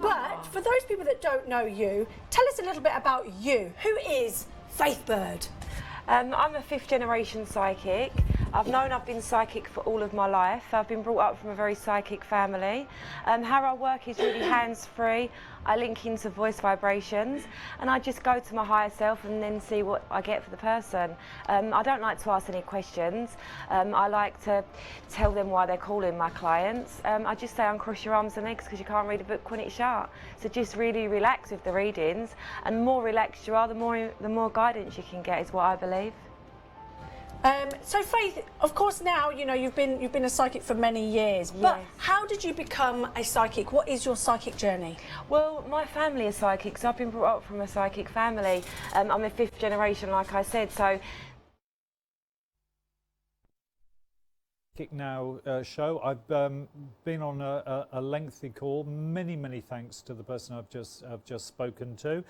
But for those people that don't know you, tell us a little bit about you. Who is Faith Bird? I'm a fifth generation psychic. I've been psychic for all of my life. I've been brought up from a very psychic family. How I work is really hands-free. I link into voice vibrations and I just go to my higher self and then see what I get for the person. I don't like to ask any questions. I like to tell them why they're calling my clients. I just say uncross your arms and legs because you can't read a book when it's shut. So just really relax with the readings, and the more relaxed you are, the more guidance you can get, is what I believe. So Faith, of course now, you know, you've been a psychic for many years, but Yes. how did you become a psychic? What is your psychic journey? Well, my family is psychics. I've been brought up from a psychic family. I'm a fifth generation, like I said, so... Kick Now show. I've been on a lengthy call. Many thanks to the person I've just spoken to,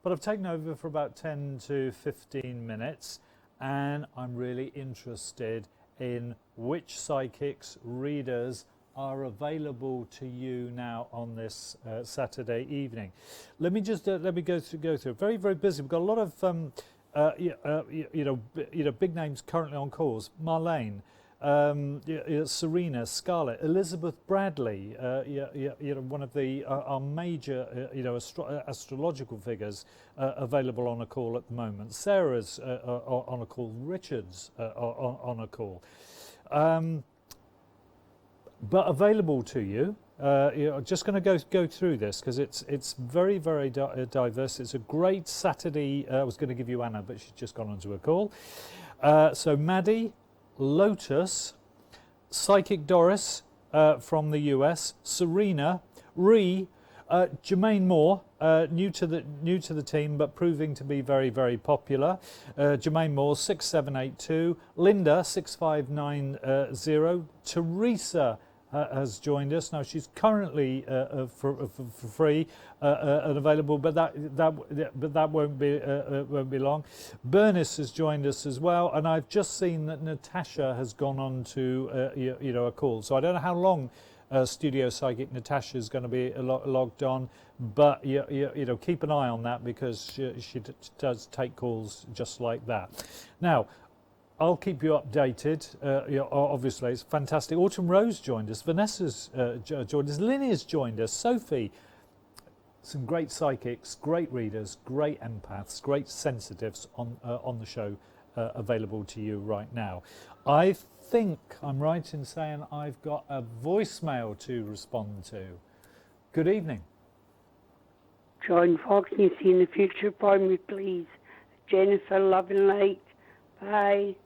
but I've taken over for about 10 to 15 minutes. And I'm really interested in which psychics, readers are available to you now on this Saturday evening. Let me just let me go through. Very busy. We've got a lot of big names currently on calls. Marlene, Serena, Scarlett, Elizabeth Bradley, one of the our major astrological figures available on a call at the moment. Sarah's on a call. Richard's on a call, but available to you. Just going to go through this because it's very diverse. It's a great Saturday. I was going to give you Anna, but she's just gone onto a call. So Maddie, Lotus, Psychic Doris from the US, Serena, Jermaine Moore, new to the team but proving to be very popular. Jermaine Moore 6782, Linda 6590, Teresa has joined us. Now she's currently for free and available, but that won't be long. Bernice has joined us as well, and I've just seen that Natasha has gone on to a call. So I don't know how long Studio Psychic Natasha is going to be logged on, but keep an eye on that because she does take calls just like that. Now, I'll keep you updated. Obviously, it's fantastic. Autumn Rose joined us. Vanessa's joined us. Linney's joined us. Sophie. Some great psychics, great readers, great empaths, great sensitives on the show available to you right now. I think I'm right in saying I've got a voicemail to respond to. Good evening. John Fox, can you see in the future for me, please? Jennifer, Love and Light. Bye.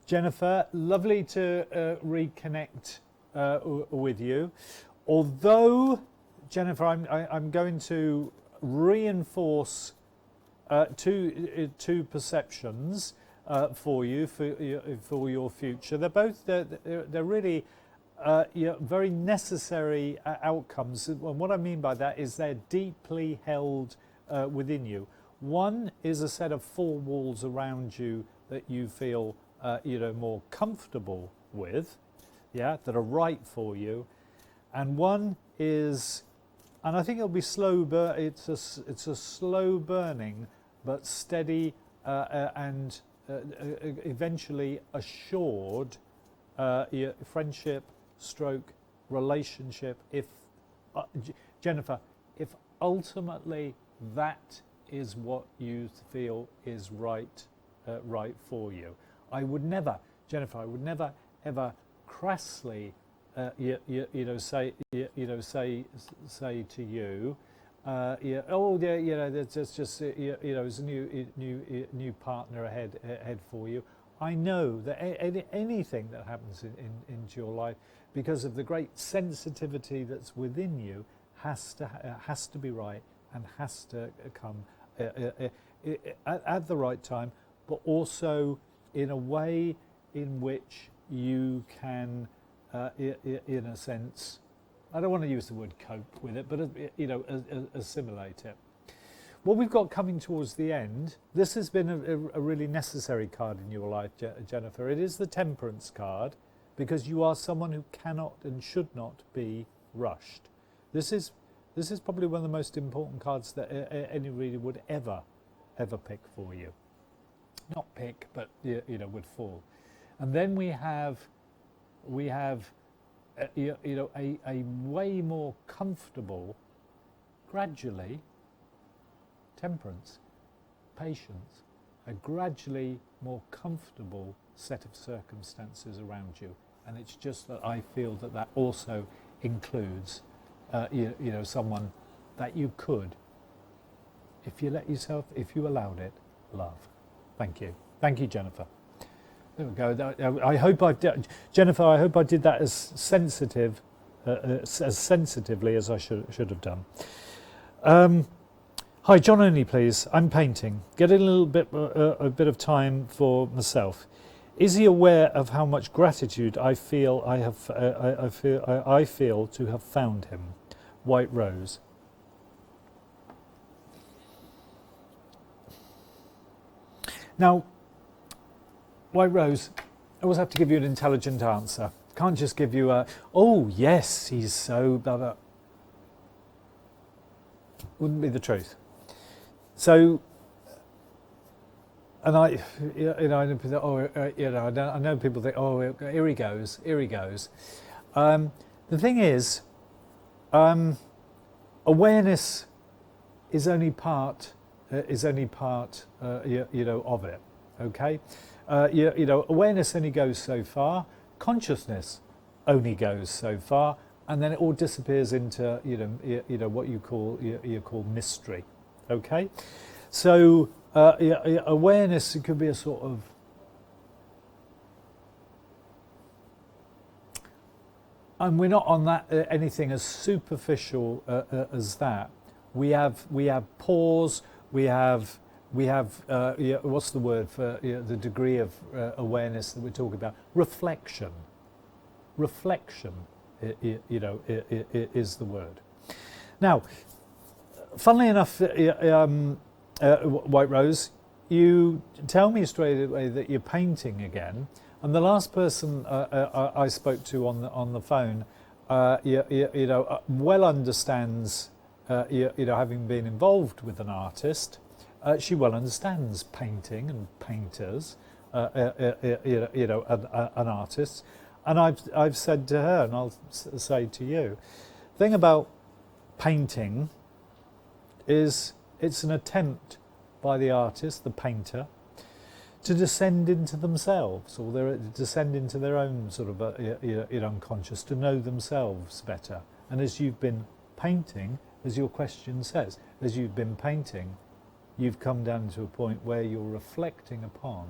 Jennifer, lovely to reconnect with you. Although, Jennifer, I'm going to reinforce two perceptions for you for your future. They're really very necessary outcomes. And what I mean by that is they're deeply held within you. One is a set of four walls around you that you feel more comfortable with, that are right for you, and one is, and I think it'll be slow, it's a slow burning but steady and eventually assured friendship stroke relationship. If Jennifer, if ultimately that is what you feel is right for you. I would never, Jennifer, I would never ever crassly, say to you, there's just, there's a new partner ahead for you. I know that anything that happens into your life, because of the great sensitivity that's within you, has to be right and has to come at the right time, but also in a way in which you can, in a sense, I don't want to use the word cope with it, but assimilate it. What we've got coming towards the end, this has been a really necessary card in your life, Jennifer. It is the Temperance card, because you are someone who cannot and should not be rushed. This This is probably one of the most important cards that any reader would ever pick for you. Not pick, but you know, would fall. And then we have you know, a way more comfortable, gradually, temperance, patience, a gradually more comfortable set of circumstances around you. And it's just that I feel that that also includes, you know, someone that you could, if you let yourself, if you allowed it, love. Thank you. Thank you, Jennifer. There we go. I hope Jennifer, I hope I did that as sensitive, as sensitively as I should have done. Hi, John Only, please. I'm painting. Getting a bit of time for myself. Is he aware of how much gratitude I feel I feel to have found him? White Rose. Now, White Rose, I always have to give you an intelligent answer. Can't just give you a, oh yes, he's so blah blah. Wouldn't be the truth. So, and I, you know, oh, you know, I know people think, oh, here he goes, here he goes. The thing is, awareness is only part, you know, of it. Okay, you know, awareness only goes so far. Consciousness only goes so far, and then it all disappears into, you know, what you call mystery. Okay, so awareness, it could be a sort of and we're not on that anything as superficial as that. We have pause. We have yeah, what's the word for the degree of awareness that we're talking about? Reflection. Reflection, you know, is the word. Now, funnily enough, White Rose, you tell me straight away that you're painting again, and the last person I spoke to on the phone, you know, well understands, you know, having been involved with an artist, she well understands painting and painters, you know, an artist, and I've said to her, and I'll say to you, the thing about painting is it's an attempt by the artist, the painter, to descend into themselves, or descend into their own sort of unconscious, to know themselves better. And as you've been painting, as your question says, as you've been painting, you've come down to a point where you're reflecting upon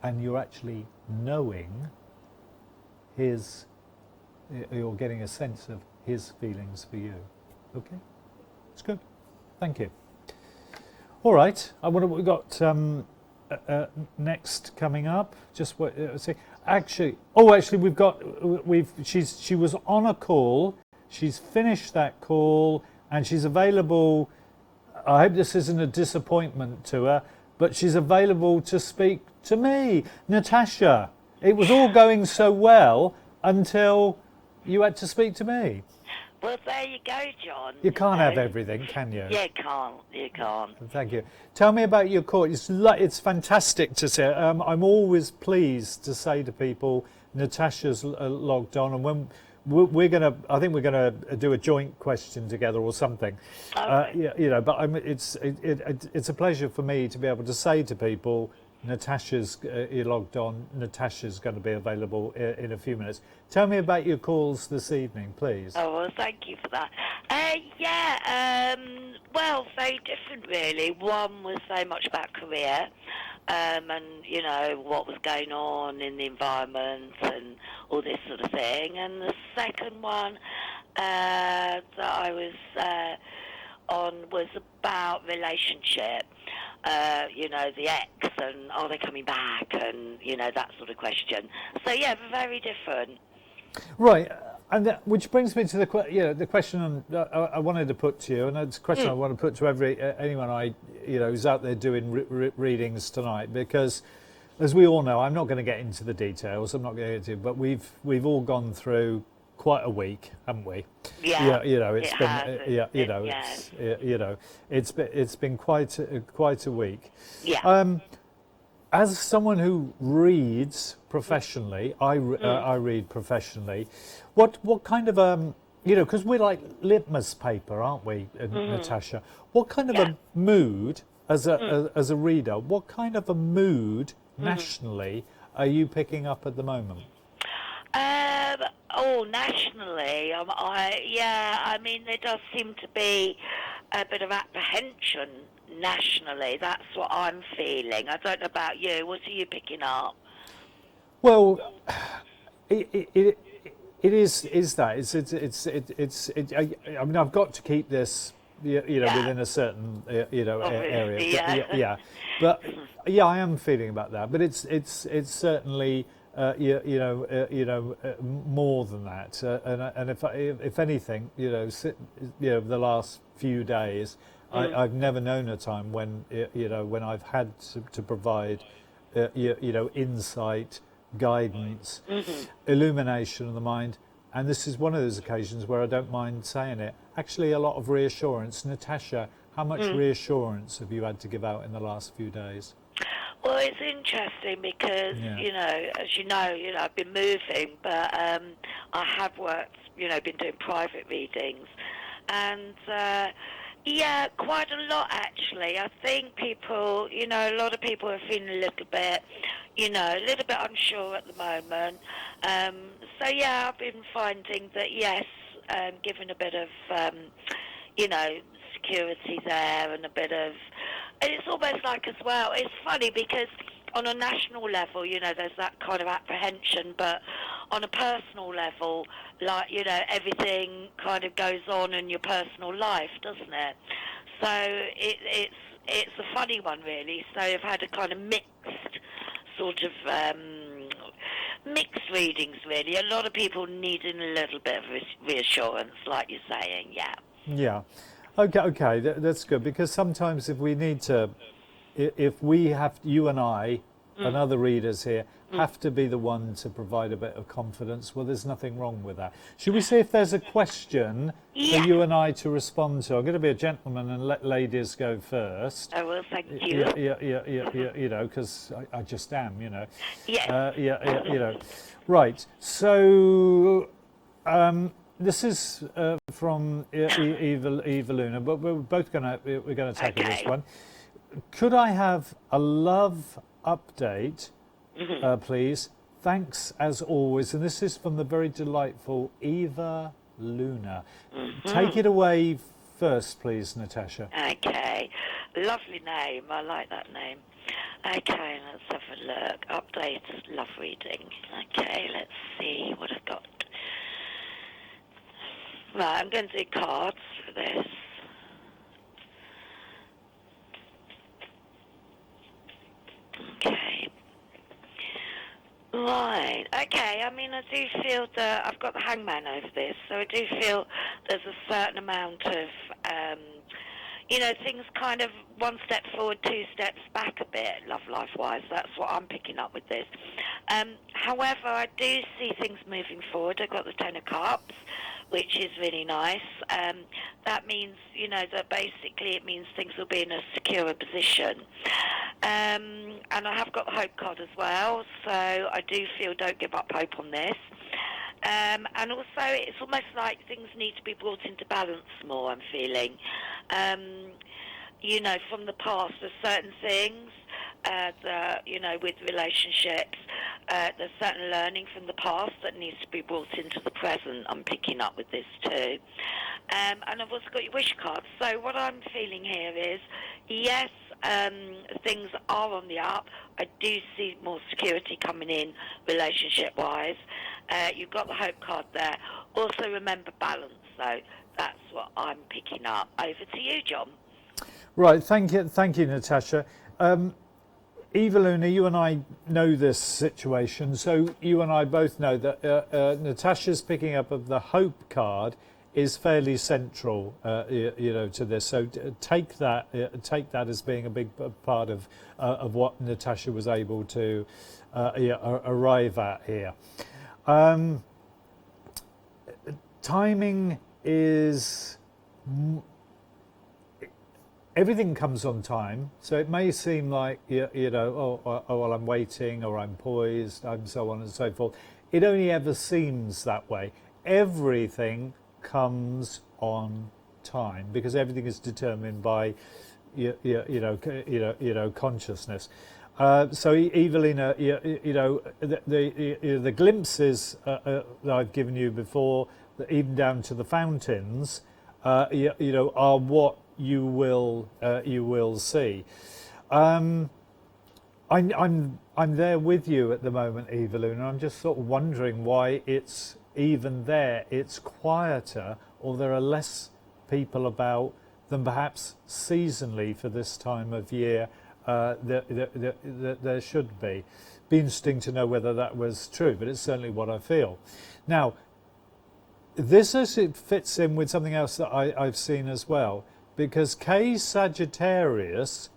and you're actually knowing his, you're getting a sense of his feelings for you. Okay? It's good. Thank you. All right. I wonder what we've got next coming up. Just what? See, actually, we've got. She was on a call. She's finished that call, and she's available. I hope this isn't a disappointment to her, but she's available to speak to me, Natasha. It was all going so well until you had to speak to me. Well, there you go, John. You can't have everything, can you? Yeah, you can't. Thank you. Tell me about your court. It's fantastic to see. I'm always pleased to say to people, Natasha's logged on, and when I think we're gonna do a joint question together or something. Okay. Yeah, you know, but it's a pleasure for me to be able to say to people, Natasha's logged on. Natasha's going to be available in a few minutes. Tell me about your calls this evening, please. Oh, well, thank you for that. Yeah, well, very different, really. One was very much about career, and, you know, what was going on in the environment and all this sort of thing. And the second one that I was on was about relationship. You know, the ex, and are they coming back, and, you know, that sort of question. So, yeah, very different. Right, and which brings me to the question I wanted to put to you, and it's a question I want to put to anyone who's out there doing readings tonight, because as we all know, I'm not going to get into the details. I'm not going to get into, but we've all gone through quite a week, haven't we? Yeah, You know, it's it been has. you know, you know, it's been quite a week. Yeah. As someone who reads professionally, I read professionally. What kind of you know, because we're like litmus paper, aren't we, Natasha? What kind of a mood as a reader? What kind of a mood nationally are you picking up at the moment? Nationally, I mean, there does seem to be a bit of apprehension nationally. That's what I'm feeling. I don't know about you. What are you picking up? Well, it is that I mean, I've got to keep this you know within a certain you know area. Obviously, Yeah, but yeah, I am feeling about that. But it's certainly more than that. And if anything, you know, the last few days, I've never known a time when when I've had to provide insight, guidance, illumination of the mind. And this is one of those occasions where I don't mind saying it. Actually, a lot of reassurance. Natasha, how much reassurance have you had to give out in the last few days? Well, it's interesting because, as you know, I've been moving, but I have worked, been doing private readings. And, quite a lot, actually. I think people, a lot of people are feeling a little bit, unsure at the moment. I've been finding that, yes, given a bit of, security there and a bit of... And it's almost like as well, it's funny because on a national level, there's that kind of apprehension, but on a personal level, like, everything kind of goes on in your personal life, doesn't it? So it's a funny one, really. So I've had a kind of mixed readings, really. A lot of people needing a little bit of reassurance, like you're saying, yeah. Yeah. Okay, that's good, because sometimes if we need to, if we have, you and I and other readers here have to be the one to provide a bit of confidence, well, there's nothing wrong with that. Should we see if there's a question for you and I to respond to? I'm going to be a gentleman and let ladies go first. Oh, well, thank you. Yeah, because I just am, Yes. Right, so... this is from Eva Luna, but we're going to tackle this one. Could I have a love update, please? Thanks as always. And this is from the very delightful Eva Luna. Take it away first, please, Natasha. Okay, lovely name. I like that name. Okay, let's have a look. Update love reading. Okay, let's see what I've got. Right, I'm going to do cards for this. Okay. Right, okay, I mean, I do feel that I've got the hangman over this, so I do feel there's a certain amount of, things kind of one step forward, two steps back a bit, love life-wise. That's what I'm picking up with this. However, I do see things moving forward. I've got the Ten of Cups, which is really nice. That means, that basically it means things will be in a secure position. And I have got the Hope card as well, so I do feel don't give up hope on this. And also, it's almost like things need to be brought into balance more, I'm feeling. From the past, there's certain things that, with relationships, there's certain learning from the past that needs to be brought into the present. I'm picking up with this too. And I've also got your wish card. So what I'm feeling here is, yes, things are on the up. I do see more security coming in relationship-wise. You've got the Hope card there. Also remember balance, though. That's what I'm picking up. Over to you, John. Right, thank you, Natasha. Eva Luna, you and I know this situation, so you and I both know that Natasha's picking up of the Hope card is fairly central, to this. So take that as being a big part of what Natasha was able to arrive at here. timing is everything comes on time, so it may seem like you know, oh well, I'm waiting, or I'm poised, I'm so on and so forth. It only ever seems that way. Everything comes on time because everything is determined by you know consciousness. So Evelina, you know the glimpses that I've given you before, even down to the fountains, you know, are what you will see. I'm there with you at the moment, Evelina. I'm just sort of wondering why it's even there. It's quieter, or there are less people about than perhaps seasonally for this time of year. There should be. Be interesting to know whether that was true, but it's certainly what I feel. Now, this actually fits in with something else that I've seen as well, because K Sagittarius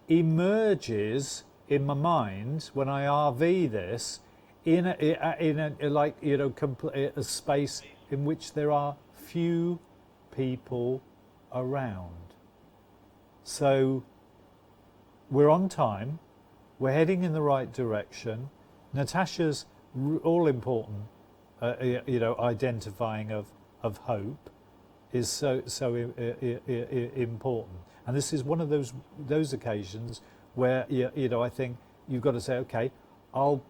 emerges in my mind when I RV this in a like, you know, a space in which there are few people around. So we're on time, we're heading in the right direction. Natasha's all important, you know, identifying of hope is so important, and this is one of those occasions where you know I think you've got to say, okay, I'll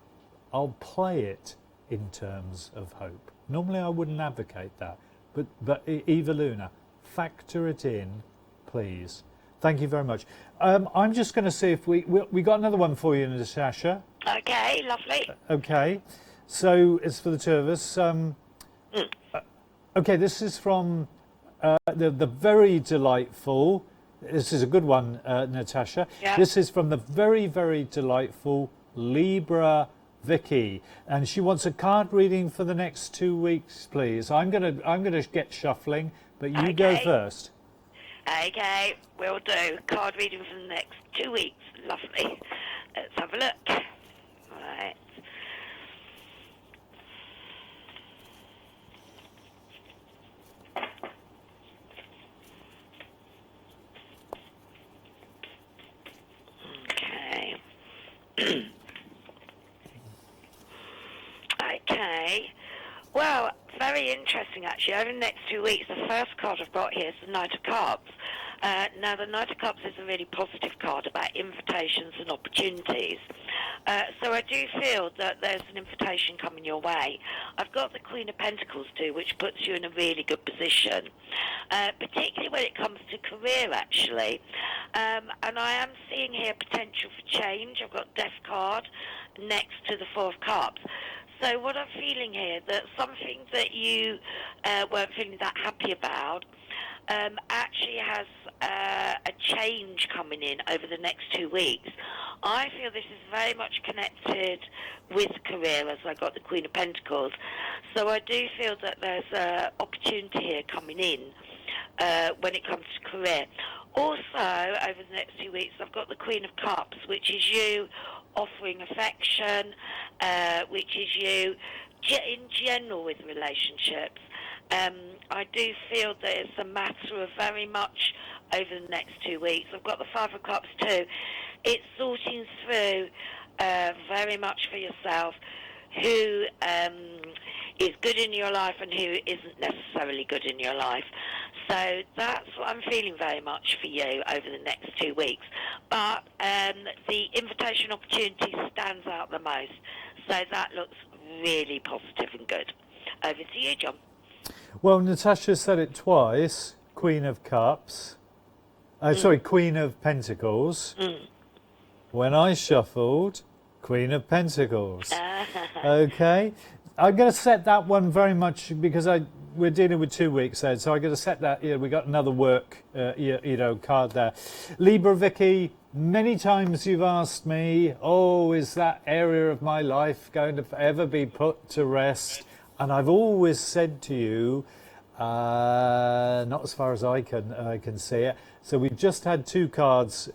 play it in terms of hope. Normally I wouldn't advocate that, but Eva Luna, factor it in, please. Thank you very much. I'm just going to see if we got another one for you, Natasha. Okay, lovely. Okay, so it's for the two of us. Okay, this is from the very delightful. This is a good one, Natasha. Yeah. This is from the very, very delightful Libra Vicki, and she wants a card reading for the next 2 weeks, please. I'm gonna get shuffling, but you go Okay. first. Okay, will do. Card reading for the next 2 weeks. Lovely. Let's have a look. Right. Okay. Okay. Well, very interesting actually. Over the next 2 weeks, the first card I've got here is the Knight of Cups. Now, the Knight of Cups is a really positive card about invitations and opportunities. So I do feel that there's an invitation coming your way. I've got the Queen of Pentacles too, which puts you in a really good position, particularly when it comes to career actually. And I am seeing here potential for change. I've got Death card next to the Four of Cups. So what I'm feeling here, that something that you weren't feeling that happy about actually has a change coming in over the next 2 weeks. I feel this is very much connected with career, as I got the Queen of Pentacles. So I do feel that there's an opportunity here coming in when it comes to career. Also, over the next 2 weeks, I've got the Queen of Cups, which is you offering affection, which is you in general with relationships. I do feel that it's a matter of very much over the next 2 weeks. I've got the Five of Cups too. It's sorting through very much for yourself who is good in your life and who isn't necessarily good in your life. So that's what I'm feeling very much for you over the next 2 weeks. But the invitation opportunity stands out the most. So that looks really positive and good. Over to you, John. Well, Natasha said it twice. Queen of Cups. Sorry, Queen of Pentacles. When I shuffled, Queen of Pentacles. Okay. I'm going to set that one very much because we're dealing with 2 weeks there, so I'm going to set that. We got another work, card there. Libra Vicki, many times you've asked me, oh, is that area of my life going to ever be put to rest? And I've always said to you, not as far as I can see it. So we've just had 2 cards,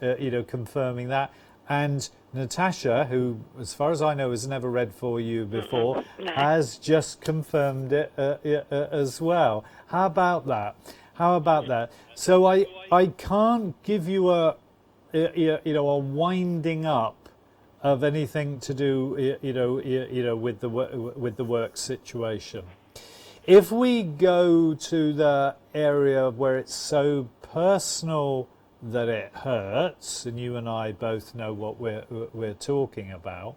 confirming that. And Natasha, who, as far as I know, has never read for you before, No. has just confirmed it as well. How about that? How about that? So I can't give you a winding up of anything to do with the work situation. If we go to the area where it's so personal that it hurts, and you and I both know what we're talking about,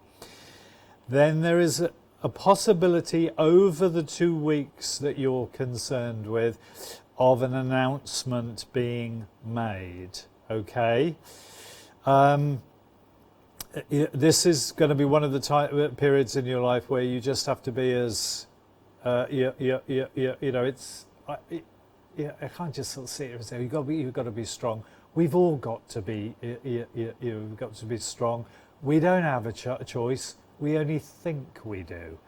then there is a possibility over the 2 weeks that you're concerned with of an announcement being made. Okay. This is going to be one of the periods in your life where you just have to be as it's I can't just sort of sit here and say you've got to be strong. We've all got to be we've got to be strong. We don't have a choice. We only think we do.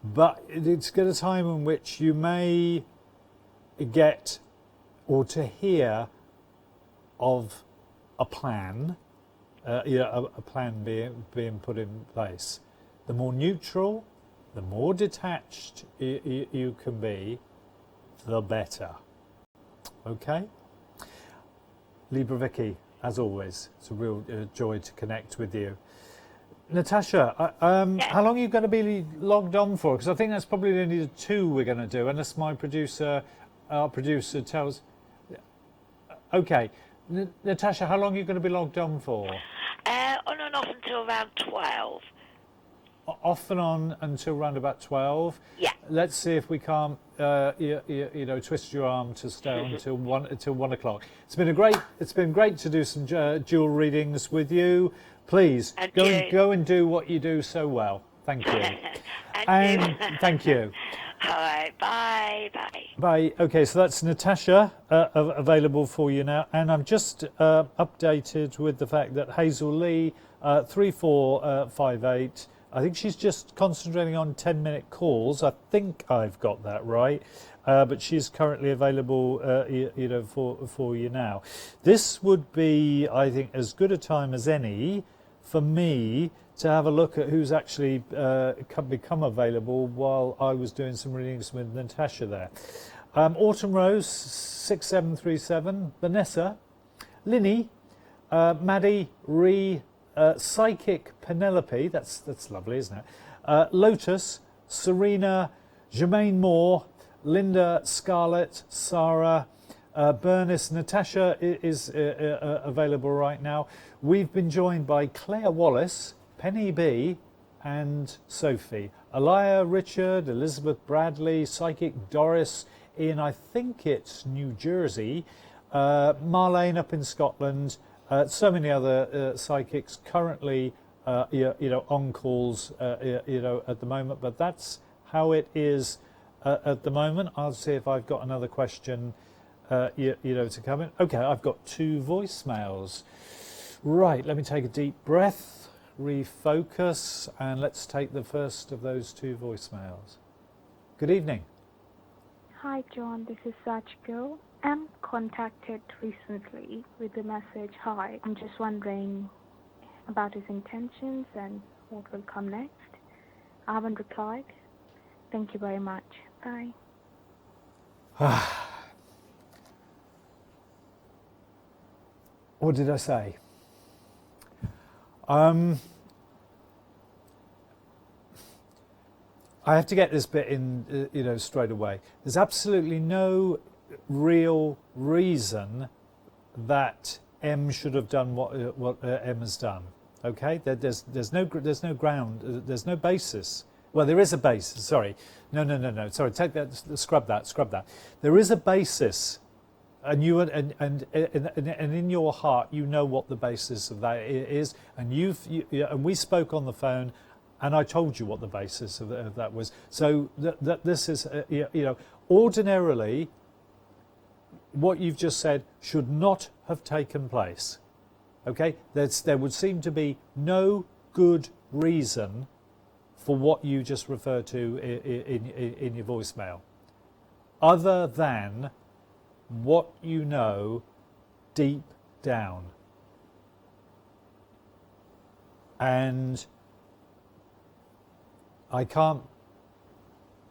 But it's got a time in which you may get or to hear of a plan, a plan being put in place. The more neutral, the more detached you can be, the better. Okay? Libra Vicki, as always, it's a real joy to connect with you. Natasha, how long are you going to be logged on for? Because I think that's probably only the 2 we're going to do, unless my our producer tells... Okay. Natasha, how long are you going to be logged on for? On and off until around 12. Off and on until around about 12. Yeah. Let's see if we can't, twist your arm to stay on until 1 o'clock. It's been great to do some dual readings with you. Please go and do what you do so well. Thank you. and thank you. All right. Bye. Bye. Okay, so that's Natasha available for you now, and I'm just updated with the fact that Hazel Lee 3458. I think she's just concentrating on 10-minute calls. I think I've got that right, but she's currently available, for you now. This would be, I think, as good a time as any for me to have a look at who's actually become available while I was doing some readings with Natasha there. Autumn Rose 6737, Vanessa, Linny, Maddie, Ree, Psychic Penelope, that's lovely, isn't it? Lotus, Serena, Jermaine Moore, Linda, Scarlett, Sarah, Bernice. Natasha is available right now. We've been joined by Claire Wallace, Penny B, and Sophie. Alaya, Richard, Elizabeth Bradley, Psychic Doris in, I think it's New Jersey, Marlene up in Scotland, so many other psychics currently on calls at the moment, but that's how it is at the moment. I'll see if I've got another question to come in. Okay, I've got 2 voicemails. Right, let me take a deep breath, refocus, and let's take the first of those 2 voicemails. Good evening. Hi John, this is Sachko. I'm contacted recently with the message, hi, I'm just wondering about his intentions and what will come next. I haven't replied. Thank you very much. Bye. What did I say? I have to get this bit in, straight away. There's absolutely no real reason that M should have done what M has done. Okay, there's no ground, there's no basis. Well, there is a basis. Sorry, no. Sorry, take that. Scrub that. There is a basis, and you and in your heart, you know what the basis of that is, and and we spoke on the phone. And I told you what the basis of that was. So that this is, ordinarily, what you've just said should not have taken place. Okay, there would seem to be no good reason for what you just referred to in your voicemail, other than what you know deep down. And I can't,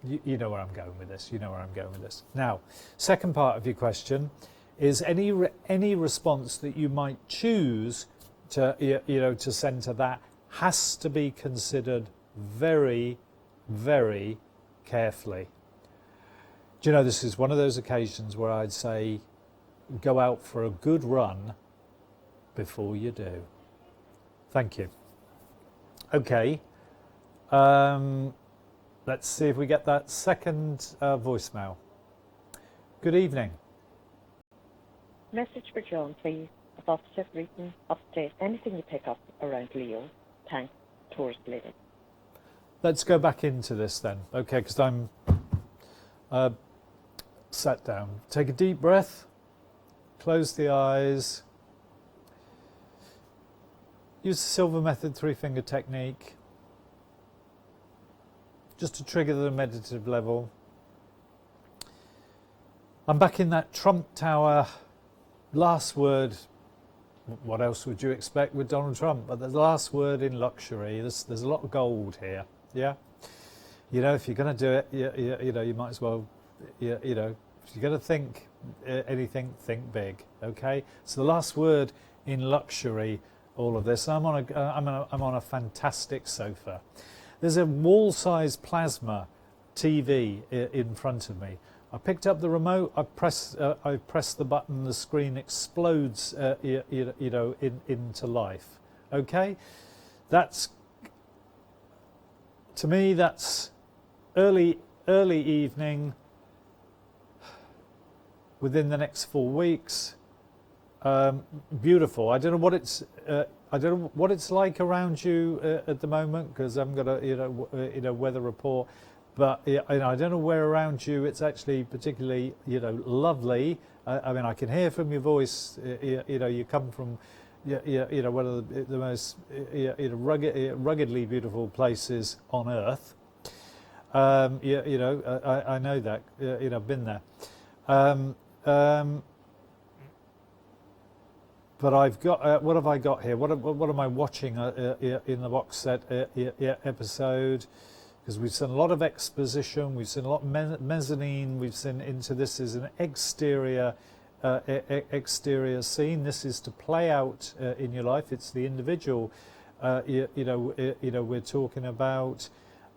you know where I'm going with this, you know where I'm going with this. Now, second part of your question is any response that you might choose to, to send to that has to be considered very, very carefully. Do you know, this is one of those occasions where I'd say go out for a good run before you do. Thank you. Okay, let's see if we get that second voicemail. Good evening. Message for John, please. Of Officer written update. Anything you pick up around Leo. Thanks. Tours later. Let's go back into this then, okay, because I'm sat down. Take a deep breath, close the eyes, use the Silver Method 3-finger technique just to trigger the meditative level. I'm back in that Trump Tower. Last word, what else would you expect with Donald Trump? But the last word in luxury. There's a lot of gold here, yeah? You know, if you're going to do it, you know, you might as well, you know, if you're going to think anything, think big, okay? So the last word in luxury, all of this. I'm on a fantastic sofa. There's a wall-sized plasma TV in front of me. I picked up the remote. I press the button. The screen explodes, you know, into life. Okay, that's, to me, that's early evening. Within the next 4 weeks, beautiful. I don't know what it's like around you at the moment, because I've got a weather report. But I don't know where around you it's actually particularly, lovely. I mean, I can hear from your voice, you come from, one of the most ruggedly beautiful places on earth. I know that, I've been there. But I've got, what have I got here? What am I watching in the box set episode? Because we've seen a lot of exposition, we've seen a lot of mezzanine, we've seen into this as an exterior scene. This is to play out in your life. It's the individual, we're talking about,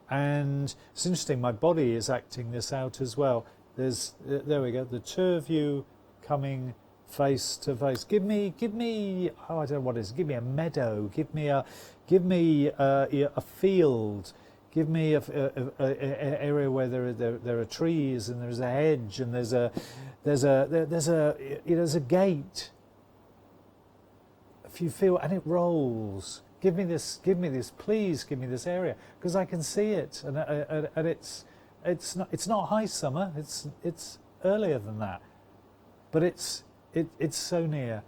and it's interesting. My body is acting this out as well. There we go. The two of you coming face to face. Give me. Oh, I don't know what it is. Give me a meadow. Give me a field. Give me a area where there are trees and there's a hedge and there's a gate. If you feel, and it rolls. Give me this. Please give me this area, because I can see it, and it's not high summer. It's earlier than that, but it's so near.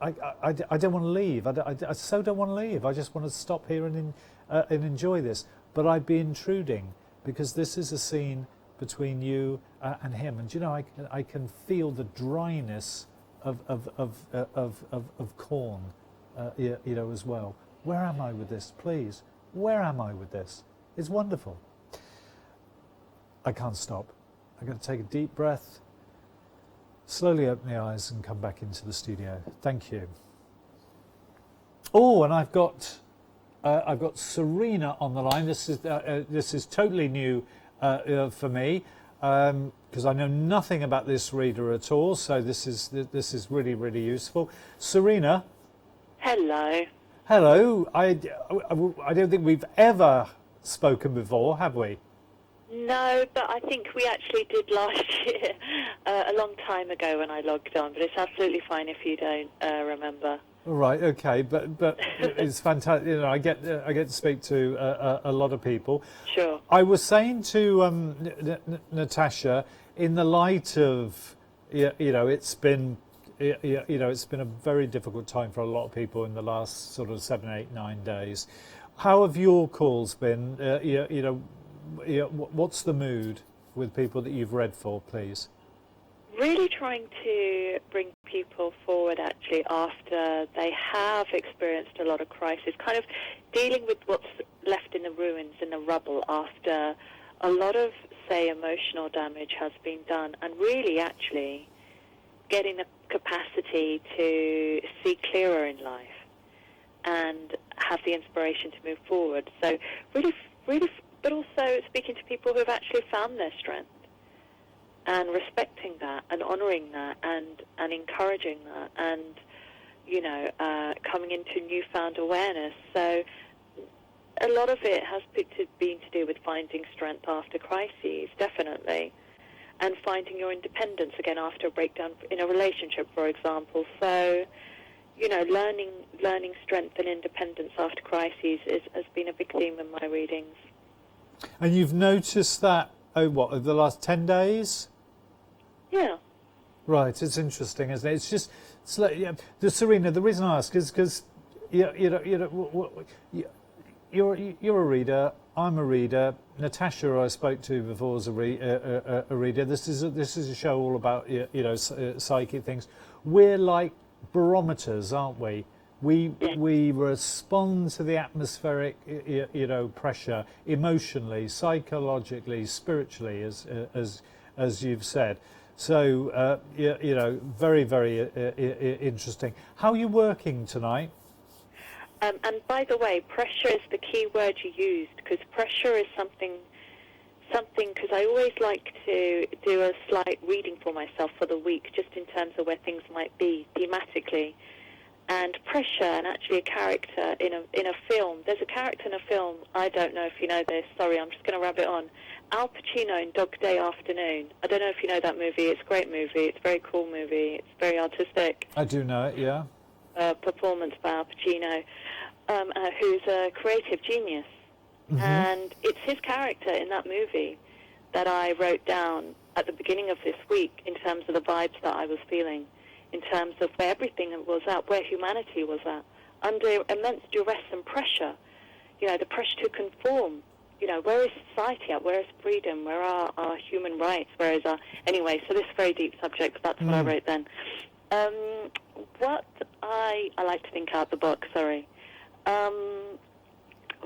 I don't want to leave. I so don't want to leave. I just want to stop here and enjoy this. But I'd be intruding, because this is a scene between you and him. And I can feel the dryness of corn, as well. Where am I with this, please? Where am I with this? It's wonderful. I can't stop. I'm going to take a deep breath, slowly open the eyes and come back into the studio. Thank you. Oh, and I've got Serena on the line. This is totally new for me, because I know nothing about this reader at all. So this is really, really useful. Serena. Hello. Hello. I don't think we've ever spoken before, have we? No, but I think we actually did last year, a long time ago when I logged on. But it's absolutely fine if you don't remember. Right. Okay. But it's fantastic. I get to speak to a lot of people. Sure. I was saying to Natasha, in the light of it's been a very difficult time for a lot of people in the last sort of 7, 8, 9 days. How have your calls been? What's the mood with people that you've read for, please? really trying to bring people forward actually after they have experienced a lot of crisis, kind of dealing with what's left in the ruins, in the rubble after a lot of, say, emotional damage has been done, and really actually getting the capacity to see clearer in life and have the inspiration to move forward. So really, but also speaking to people who have actually found their strength and respecting that and honouring that and encouraging that and, you know, coming into newfound awareness. So a lot of it has been to do with finding strength after crises, definitely, and finding your independence again after a breakdown in a relationship, for example. So, you know, learning strength and independence after crises has been a big theme in my readings. And you've noticed that, over the last 10 days? Yeah. Right, it's interesting, isn't it? It's like, Serena, the reason I ask is because, you're a reader, I'm a reader, Natasha I spoke to before was a reader. This is a show all about, psychic things. We're like barometers, aren't we? We respond to the atmospheric, pressure emotionally, psychologically, spiritually, as you've said. So, very, very interesting. How are you working tonight? And by the way, pressure is the key word you used, because pressure is something, because I always like to do a slight reading for myself for the week, just in terms of where things might be thematically. And pressure, and actually a character in a film. There's a character in a film, I don't know if you know this, sorry, I'm just going to rabbit on. Al Pacino in Dog Day Afternoon. I don't know if you know that movie. It's a great movie. It's a very cool movie. It's very artistic. I do know it, yeah. Performance by Al Pacino, who's a creative genius. Mm-hmm. And it's his character in that movie that I wrote down at the beginning of this week in terms of the vibes that I was feeling, in terms of where everything was at, where humanity was at, under immense duress and pressure. You know, the pressure to conform. You know, where is society at? Where is freedom? Where are our human rights? Where is our... Anyway, so this is a very deep subject, but that's what I wrote then. What I like to think out the book, sorry.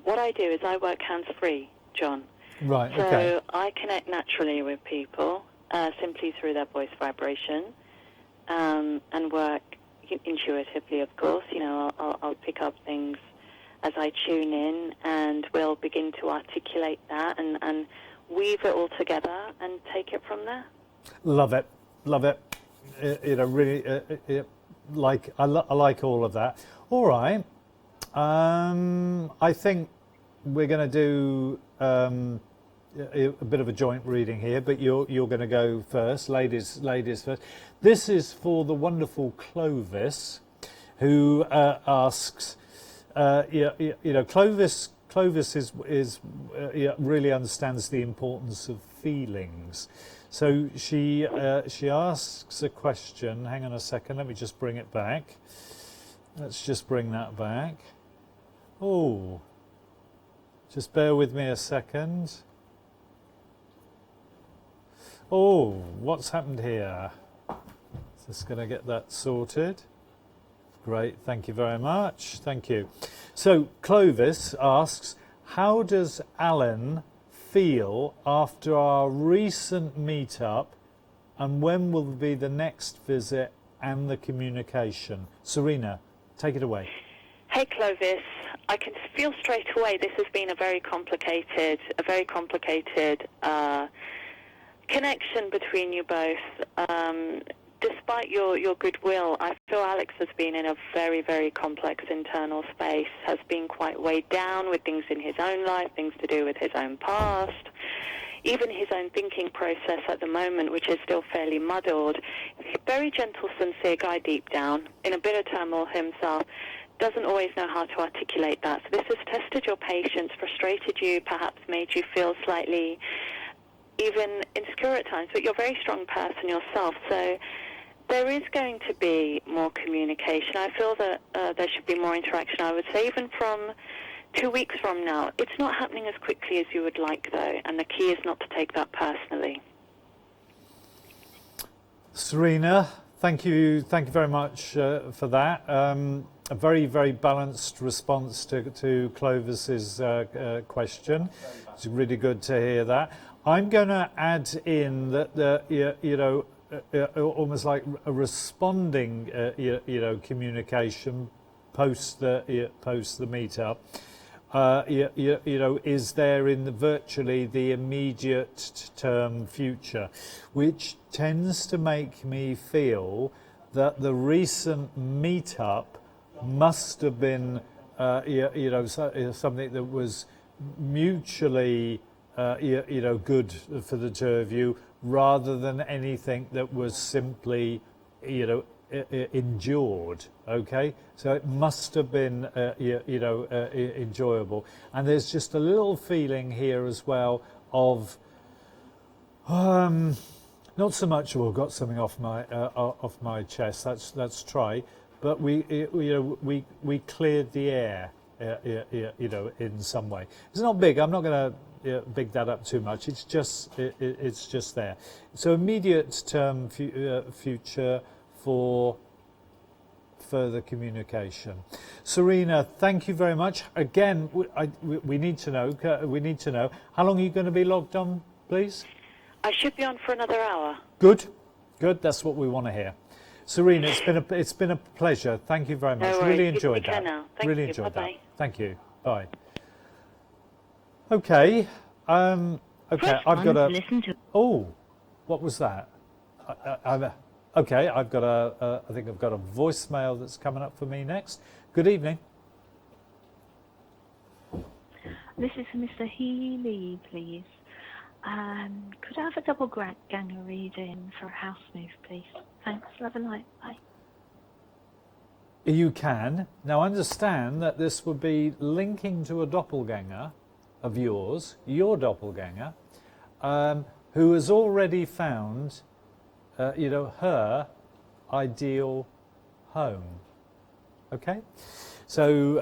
What I do is I work hands-free, John. Right, so okay. So I connect naturally with people, simply through their voice vibration, and work intuitively, of course. You know, I'll pick up things as I tune in, and we'll begin to articulate that and weave it all together and take it from there. Love it. Really, I like all of that. All right. I think we're going to do a bit of a joint reading here, but you're going to go first, ladies first. This is for the wonderful Clovis, who asks. Clovis is really understands the importance of feelings. So she asks a question. Hang on a second. Let me just bring it back. Let's just bring that back. Oh, just bear with me a second. Oh, what's happened here? Just going to get that sorted. Great, thank you very much. Thank you. So Clovis asks, how does Alan feel after our recent meet-up, and when will be the next visit and the communication? Serena, take it away. Hey Clovis, I can feel straight away this has been a very complicated connection between you both. Despite your goodwill, I feel Alex has been in a very, very complex internal space, has been quite weighed down with things in his own life, things to do with his own past, even his own thinking process at the moment, which is still fairly muddled. Very gentle, sincere guy deep down, in a bit of turmoil himself, doesn't always know how to articulate that. So this has tested your patience, frustrated you, perhaps made you feel slightly even insecure at times, but you're a very strong person yourself. So there is going to be more communication. I feel that there should be more interaction, I would say, even from 2 weeks from now. It's not happening as quickly as you would like, though, and the key is not to take that personally. Serena, thank you very much for that. A very, very balanced response to Clovis's question. It's really good to hear that. I'm going to add in that almost like a responding communication post the meetup. Is there in virtually the immediate term future, which tends to make me feel that the recent meetup must have been something that was mutually good for the two of you, rather than anything that was simply endured. Okay, so it must have been enjoyable, and there's just a little feeling here as well of not so much, well, got something off my chest, that's try, but we cleared the air in some way. It's not big, I'm not going to big that up too much, it's just there. So immediate term future for further communication. Serena, thank you very much. Again, we need to know how long are you going to be logged on, please? I should be on for another hour. Good, that's what we want to hear. Serena, it's been a pleasure. Thank you very much. No worries. Really enjoyed that. Now. Thank really you. enjoyed Bye-bye. that. Thank you. Bye. Okay. Okay. I've got a. Oh, what was that? Okay. I've got a. I think I've got a voicemail that's coming up for me next. Good evening. This is Mr. Healy, please. Could I have a doppelganger reading for a house move, please? Thanks. Love and light. Bye. You can. Now understand that this would be linking to a doppelganger of yours, your doppelganger, who has already found, her ideal home. Okay? So,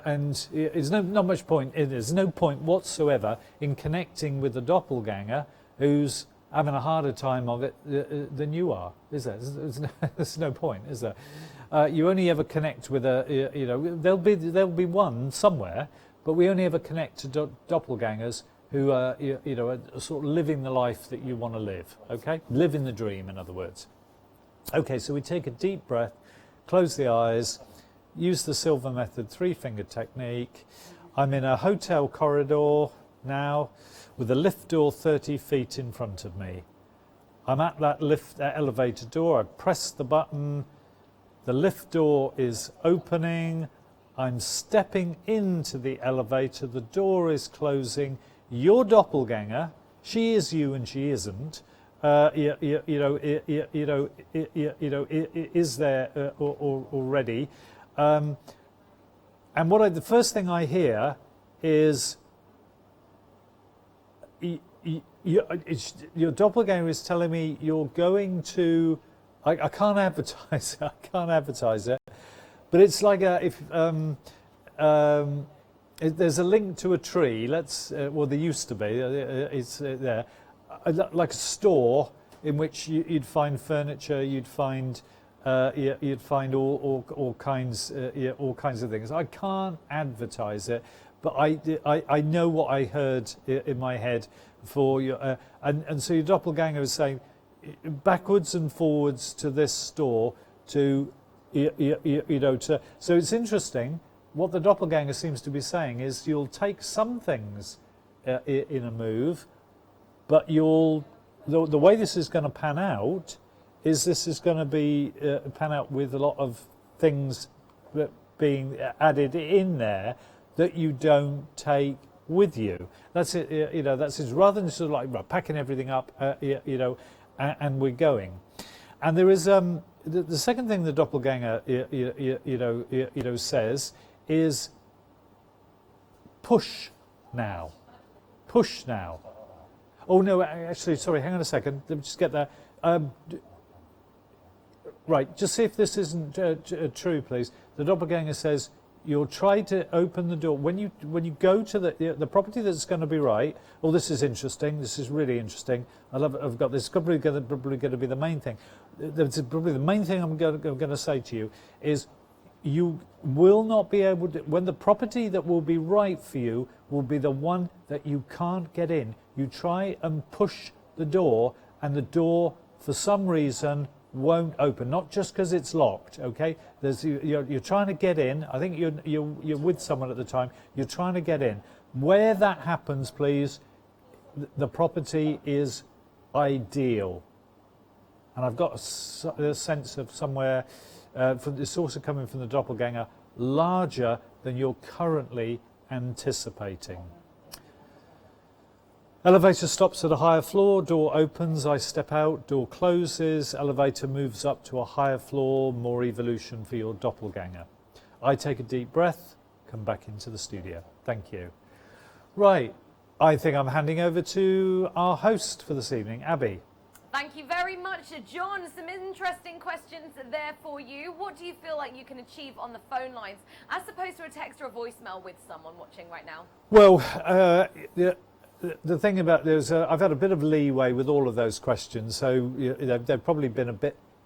and there's not much point, there's no point whatsoever in connecting with the doppelganger who's having a harder time of it than you are, is there? There's no point, is there? You only ever connect with there'll be one somewhere, but we only ever connect to doppelgangers who are, are sort of living the life that you want to live, okay? Living the dream, in other words. Okay, so we take a deep breath, close the eyes, use the silver method 3-finger technique. I'm in a hotel corridor now with a lift door 30 feet in front of me. I'm at that elevator door. I press the button. The lift door is opening. I'm stepping into the elevator. The door is closing. Your doppelganger, she is you and she isn't, is there already. And the first thing I hear is your doppelganger is telling me you're going to. I can't advertise it. I can't advertise it, but it's like there's a link to a tree. Well, there used to be. It's there, like a store in which you'd find furniture. You'd find all kinds of things. I can't advertise it, but I know what I heard in my head for you, and so your doppelganger is saying backwards and forwards to this store to so it's interesting. What the doppelganger seems to be saying is you'll take some things in a move, but the way this is going to pan out is this is going to be pan out with a lot of things that being added in there that you don't take with you. That's it. That's it. Rather than sort of like packing everything up, and we're going. And there is the second thing the doppelganger says is push now. Push now. Oh no, actually, sorry. Hang on a second. Let me just get that. Right, just see if this isn't true, please. The doppelganger says, you'll try to open the door when you go to the property that's going to be right. Oh, this is interesting. This is really interesting. I love it. I've got this. Probably going to be the main thing. That's probably the main thing I'm going to say to you is you will not be able to, when the property that will be right for you will be the one that you can't get in. You try and push the door, and the door for some reason won't open, not just because it's locked. Okay, you're trying to get in. I think you're with someone at the time. You're trying to get in. Where that happens, please, the property is ideal. And I've got a sense of somewhere, it's also coming from the doppelganger, larger than you're currently anticipating. Elevator stops at a higher floor, door opens, I step out, door closes, elevator moves up to a higher floor, more evolution for your doppelganger. I take a deep breath, come back into the studio. Thank you. Right, I think I'm handing over to our host for this evening, Abby. Thank you very much, John. Some interesting questions there for you. What do you feel like you can achieve on the phone lines as opposed to a text or a voicemail with someone watching right now? Well, the thing about this, I've had a bit of leeway with all of those questions, so they've probably been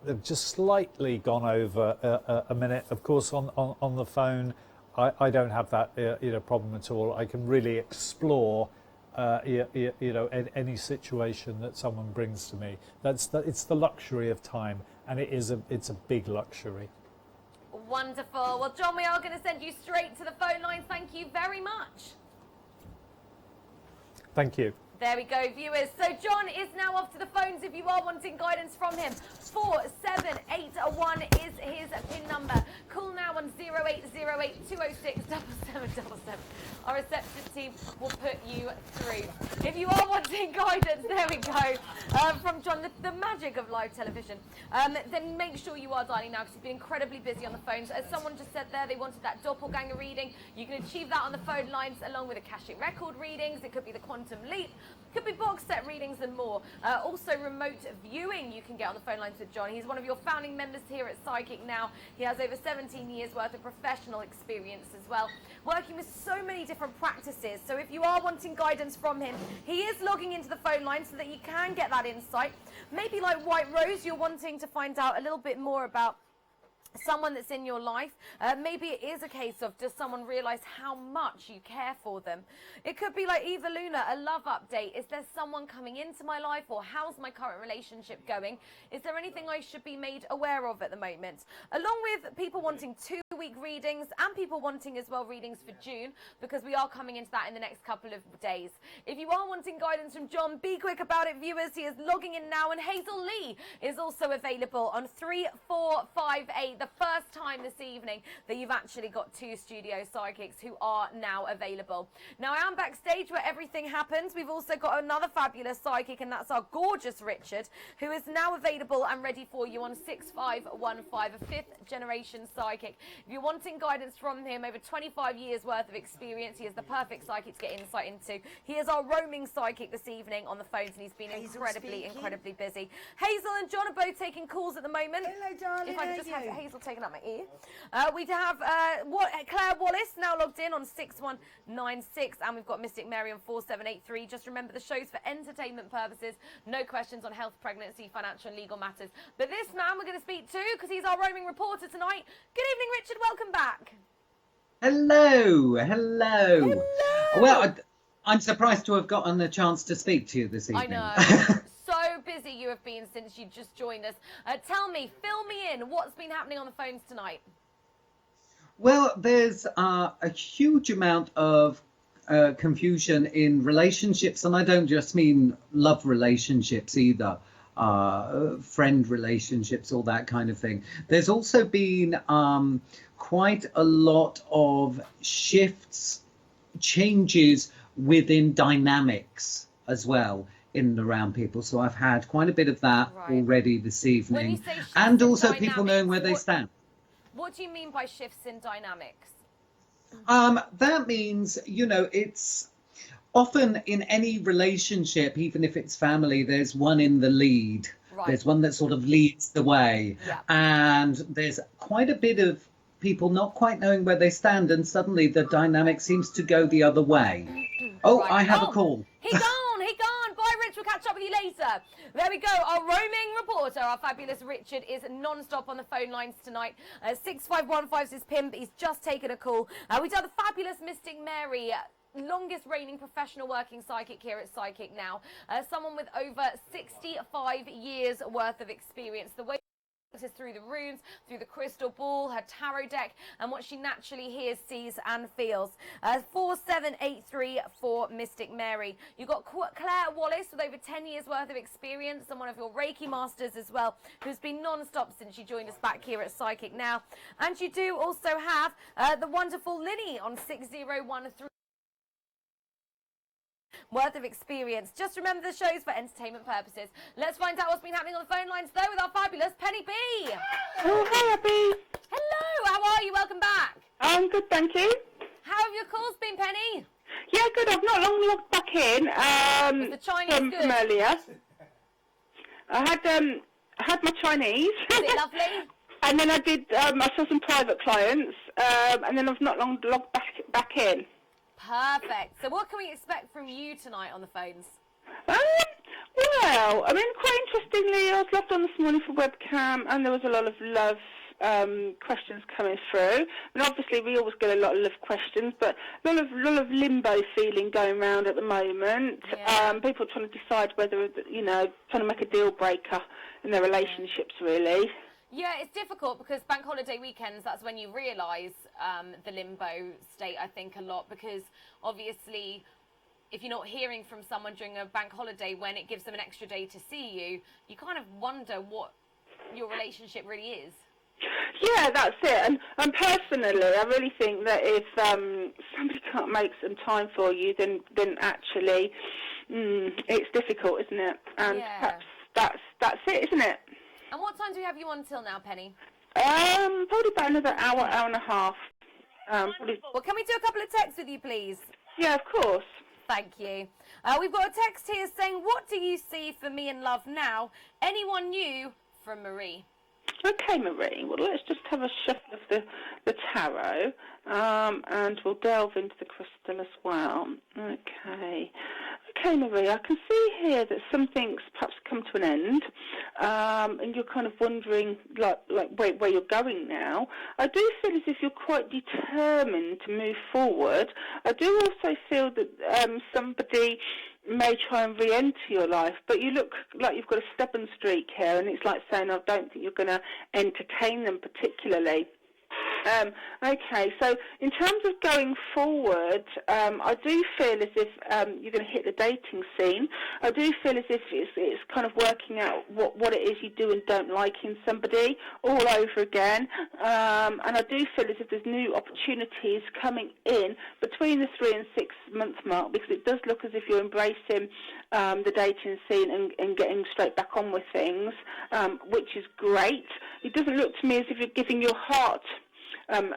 they've just slightly gone over a minute. Of course, on the phone, I don't have that problem at all. I can really explore any situation that someone brings to me. It's the luxury of time, and it's a big luxury. Wonderful. Well, John, we are going to send you straight to the phone lines. Thank you very much. Thank you. There we go, viewers. So John is now off to the phones if you are wanting guidance from him. 4781 is his PIN number. Call now on 0808 206 7777. Our reception team will put you through. If you are wanting guidance, there we go, from John, the magic of live television, then make sure you are dialing now because he's been incredibly busy on the phones. As someone just said there, they wanted that doppelganger reading. You can achieve that on the phone lines along with Akashic record readings. It could be the quantum leap. Could be box set readings and more. Also remote viewing you can get on the phone lines with John. He's one of your founding members here at Psychic Now. He has over 17 years worth of professional experience as well, working with so many different practices. So if you are wanting guidance from him, he is logging into the phone line so that you can get that insight. Maybe like White Rose, you're wanting to find out a little bit more about someone that's in your life. Maybe it is a case of, does someone realize how much you care for them? It could be like Eva Luna, a love update. Is there someone coming into my life, or how's my current relationship going? Is there anything I should be made aware of at the moment? Along with people wanting 2-week readings and people wanting as well readings for June, because we are coming into that in the next couple of days. If you are wanting guidance from John, be quick about it, viewers. He is logging in now, and Hazel Lee is also available on 3458. The first time this evening that you've actually got 2 studio psychics who are now available. Now, I am backstage where everything happens. We've also got another fabulous psychic, and that's our gorgeous Richard, who is now available and ready for you on 6515, a 5th generation psychic. If you're wanting guidance from him, over 25 years worth of experience, he is the perfect psychic to get insight into. He is our roaming psychic this evening on the phones, and he's been incredibly busy. Hazel and John are both taking calls at the moment. Hello, darling. If I could just have Hazel taken up my ear. We have Claire Wallace now logged in on 6196, and we've got Mystic Mary on 4783. Just remember, the show's for entertainment purposes. No questions on health, pregnancy, financial and legal matters. But this man we're going to speak to, because he's our roaming reporter tonight. Good evening, Richard. Welcome back. Hello. Well, I'm surprised to have gotten a chance to speak to you this evening. I know. So busy you have been since you just joined us. Tell me, fill me in. What's been happening on the phones tonight? Well, there's a huge amount of confusion in relationships, and I don't just mean love relationships either. Friend relationships, all that kind of thing. There's also been quite a lot of shifts, changes within dynamics as well in and around people. So I've had quite a bit of that already this evening, and also people knowing where they stand. What do you mean by shifts in dynamics? That means, it's often in any relationship, even if it's family, there's one in the lead. There's one that sort of leads the way. And there's quite a bit of people not quite knowing where they stand, and suddenly the dynamic seems to go the other way. Oh, Right. I have a call. He gone. Bye, Rich. We'll catch up with you later. There we go. Our roaming reporter, our fabulous Richard, is non-stop on the phone lines tonight. 6515 is Pimp. He's just taken a call. We've done the fabulous Mystic Mary, longest reigning professional working psychic here at Psychic Now. Someone with over 65 years worth of experience. The way is through the runes, through the crystal ball, her tarot deck, and what she naturally hears, sees, and feels. 4783 for Mystic Mary. You've got Claire Wallace with over 10 years worth of experience, and one of your Reiki masters as well, who's been non-stop since she joined us back here at Psychic Now. And you do also have the wonderful Lily on 6013. Worth of experience. Just remember the show's for entertainment purposes. Let's find out what's been happening on the phone lines though with our fabulous Penny B. Oh, hi, Abby. Hello, how are you? Welcome back. I'm good, thank you. How have your calls been, Penny? Yeah, good. I've not long logged back in. Was the Chinese from earlier. I had my Chinese. Is it lovely? And then I did. I saw some private clients, and then I've not long logged back in. Perfect. So what can we expect from you tonight on the phones? Well, I mean, quite interestingly, I was logged on this morning for webcam, and there was a lot of love questions coming through. And obviously, we always get a lot of love questions, but a lot of limbo feeling going around at the moment. Yeah. People trying to decide whether, trying to make a deal breaker in their relationships, really. Yeah, it's difficult because bank holiday weekends, that's when you realise the limbo state, I think, a lot, because obviously if you're not hearing from someone during a bank holiday when it gives them an extra day to see you, you kind of wonder what your relationship really is. Yeah, that's it. And personally, I really think that if somebody can't make some time for you, then actually it's difficult, isn't it? And perhaps that's it, isn't it? And what time do we have you on till now, Penny? Probably about another hour and a half. Well, can we do a couple of texts with you, please? Yeah, of course. Thank you. We've got a text here saying, what do you see for me in love now? Anyone new? From Marie. Okay, Marie. Well, let's just have a shuffle of the tarot, and we'll delve into the crystal as well. Okay. Okay, Marie, I can see here that something's perhaps come to an end, and you're kind of wondering, like where you're going now. I do feel as if you're quite determined to move forward. I do also feel that somebody may try and re-enter your life, but you look like you've got a stubborn streak here, and it's like saying, I don't think you're going to entertain them particularly. Okay, so in terms of going forward, I do feel as if you're going to hit the dating scene. I do feel as if it's kind of working out what it is you do and don't like in somebody all over again. And I do feel as if there's new opportunities coming in between the 3 and 6 month mark, because it does look as if you're embracing the dating scene and getting straight back on with things, which is great. It doesn't look to me as if you're giving your heart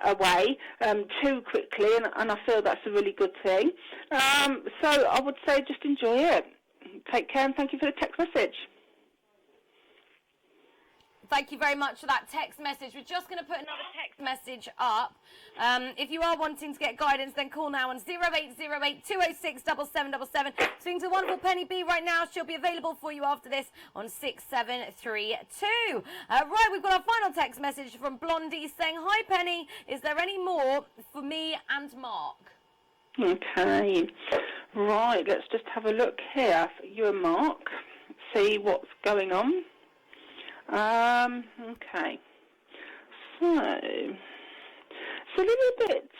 away too quickly, and I feel that's a really good thing. So I would say just enjoy it. Take care, and thank you for the text message. Thank you very much for that text message. We're just going to put another text message up. If you are wanting to get guidance, then call now on 0808 206 7777. Speaking to the wonderful Penny B right now. She'll be available for you after this on 6732. Right, we've got our final text message from Blondie saying, hi Penny, is there any more for me and Mark? Okay, right, let's just have a look here for you and Mark, see what's going on. Okay, so it's a little bit,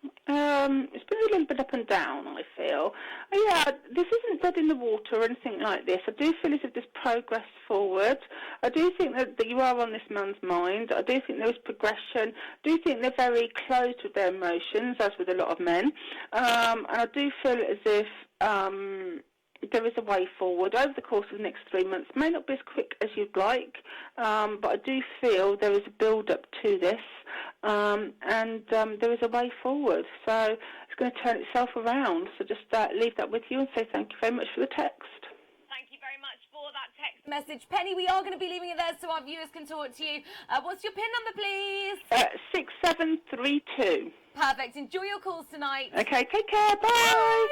it's been a little bit up and down, I feel. Yeah, this isn't dead in the water or anything like this. I do feel as if there's progress forward. I do think that you are on this man's mind. I do think there is progression. I do think they're very close with their emotions, as with a lot of men. And I do feel as if there is a way forward over the course of the next 3 months. It may not be as quick as you'd like, but I do feel there is a build-up to this, and there is a way forward. So it's going to turn itself around. So just leave that with you and say thank you very much for the text. Thank you very much for that text message. Penny, we are going to be leaving it there so our viewers can talk to you. What's your PIN number, please? 6732. Perfect. Enjoy your calls tonight. Okay, take care. Bye. Bye.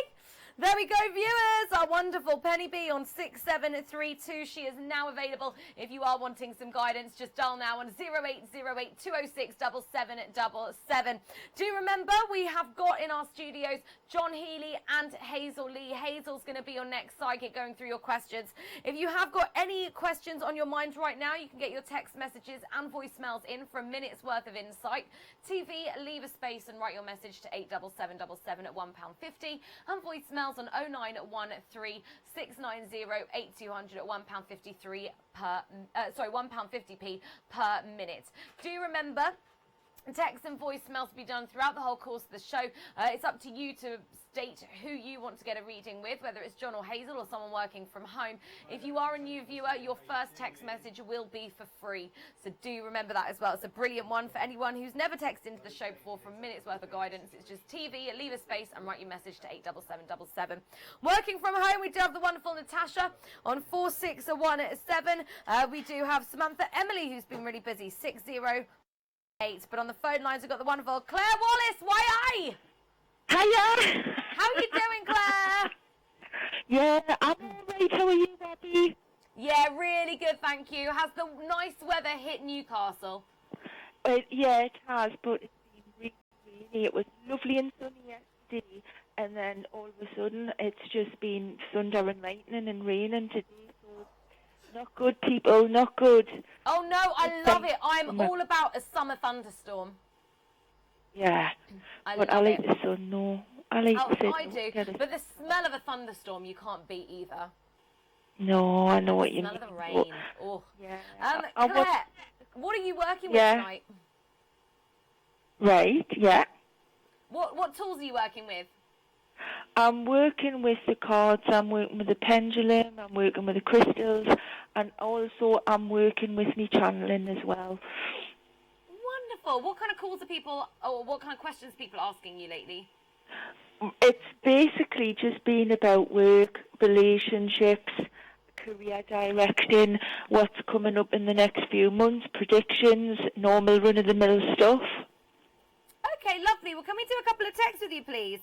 There we go, viewers. Our wonderful Penny B on 6732. She is now available. If you are wanting some guidance, just dial now on 0808 206 7777. Do remember, we have got in our studios John Healy and Hazel Lee. Hazel's going to be your next psychic going through your questions. If you have got any questions on your mind right now, you can get your text messages and voicemails in for a minute's worth of insight. TV, leave a space and write your message to 87777 at £1.50, and voicemails on 0913 690 8200 at £1.53 per £1.50p per minute. Do remember, text and voicemails to be done throughout the whole course of the show. It's up to you to state who you want to get a reading with, whether it's John or Hazel or someone working from home. If you are a new viewer, your first text message will be for free. So do remember that as well. It's a brilliant one for anyone who's never texted into the show before for a minute's worth of guidance. It's just TV, leave a space and write your message to 87777. Working from home, we do have the wonderful Natasha on 4617. We do have Samantha Emily, who's been really busy, 608. But on the phone lines, we've got the wonderful Claire Wallace. Why I? Hiya! How are you doing, Claire? Yeah, I'm alright. How are you, Bobby? Yeah, really good, thank you. Has the nice weather hit Newcastle? Yeah, it has, but it's been really, it was lovely and sunny yesterday, and then all of a sudden it's just been thunder and lightning and raining today, so not good, people, not good. Oh no, I love it. I'm all about a summer thunderstorm. Yeah, but I like the sun, no. I like the sun. I do, but the smell of a thunderstorm you can't beat either. No, I know what you mean. The smell of the rain. Oh. Yeah. Claire, what are you working with tonight? Right, yeah. What tools are you working with? I'm working with the cards, I'm working with the pendulum, I'm working with the crystals, and also I'm working with me channeling as well. Wonderful. What kind of calls are people, or what kind of questions are people asking you lately? It's basically just been about work, relationships, career directing, what's coming up in the next few months, predictions, normal run-of-the-mill stuff. Okay, lovely. Well, can we do a couple of texts with you, please?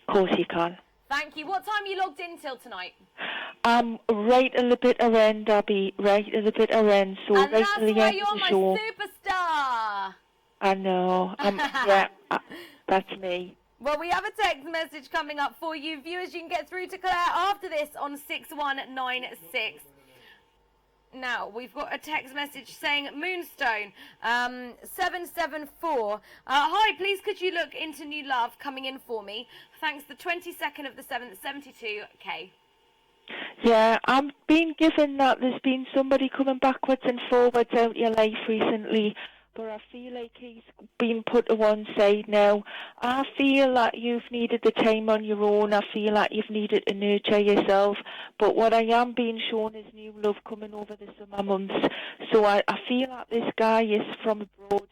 Of course you can. Thank you. What time are you logged in till tonight? Right a little bit around, Abby. Right a little bit around. So and right that's to the why end you're of the my show. superstar. I know. Yeah, that's me. Well, we have a text message coming up for you. Viewers, you can get through to Claire after this on 6196. Now, we've got a text message saying Moonstone 774. Hi, please could you look into new love coming in for me? Thanks, the 22nd of the 7th, 72k. Yeah, I'm being given that there's been somebody coming backwards and forwards out your life recently, but I feel like he's been put to one side now. I feel that you've needed the time on your own. I feel like you've needed to nurture yourself. But what I am being shown is new love coming over the summer months. So I feel like this guy is from abroad.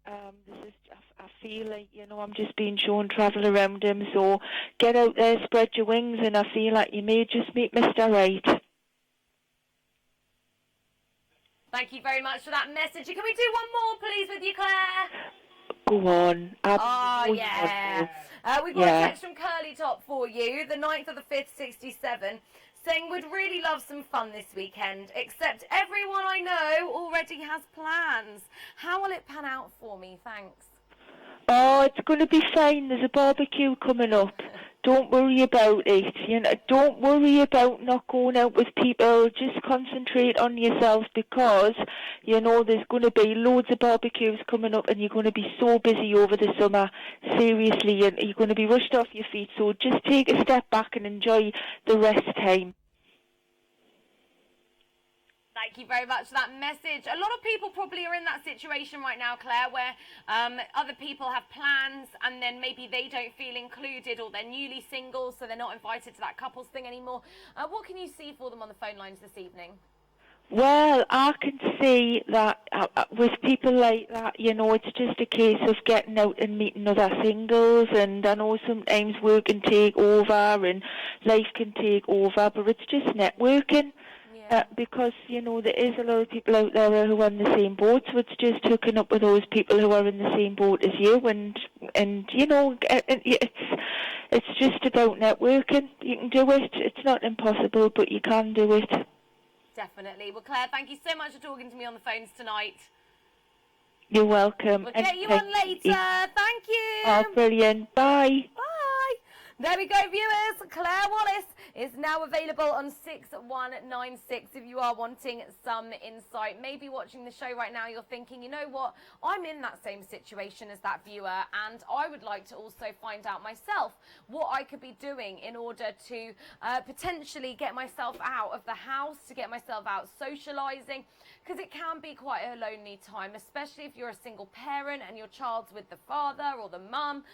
I feel like, I'm just being shown travel around him. So get out there, spread your wings, and I feel like you may just meet Mr. Right. Thank you very much for that message. Can we do one more, please, with you, Claire? Go on. Yeah. We've got a text from Curly Top for you, the 9th of the 5th, 67, saying, would really love some fun this weekend, except everyone I know already has plans. How will it pan out for me? Thanks. Oh, it's going to be fine. There's a barbecue coming up. Don't worry about it. Don't worry about not going out with people. Just concentrate on yourself because, there's going to be loads of barbecues coming up and you're going to be so busy over the summer. Seriously, and you're going to be rushed off your feet. So just take a step back and enjoy the rest time. Thank you very much for that message. A lot of people probably are in that situation right now, Claire, where other people have plans and then maybe they don't feel included, or they're newly single, so they're not invited to that couples thing anymore. What can you see for them on the phone lines this evening? Well, I can see that with people like that, it's just a case of getting out and meeting other singles, and I know sometimes work can take over and life can take over, but it's just networking. because, you know, there is a lot of people out there who are in the same boat, so it's just hooking up with those people who are in the same boat as you, and you know, it's just about networking. You can do it. It's not impossible, but you can do it. Definitely. Well, Claire, thank you so much for talking to me on the phones tonight. You're welcome. We'll get you on later. Thank you. Oh, brilliant. Bye. Bye. There we go, viewers. Claire Wallace is now available on 6196 if you are wanting some insight. Maybe watching the show right now, you're thinking, you know what, I'm in that same situation as that viewer, and I would like to also find out myself what I could be doing in order to potentially get myself out of the house, to get myself out socializing, because it can be quite a lonely time, especially if you're a single parent and your child's with the father or the mum.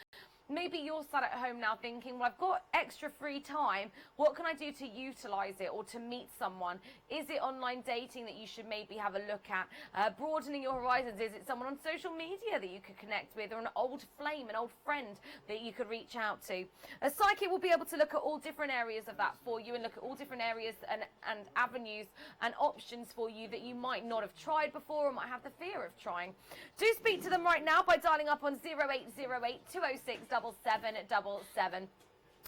Maybe you're sat at home now thinking, well, I've got extra free time. What can I do to utilize it or to meet someone? Is it online dating that you should maybe have a look at? Broadening your horizons. Is it someone on social media that you could connect with, or an old flame, an old friend that you could reach out to? A psychic will be able to look at all different areas of that for you and look at all different areas and avenues and options for you that you might not have tried before or might have the fear of trying. Do speak to them right now by dialing up on 0808 206 7777.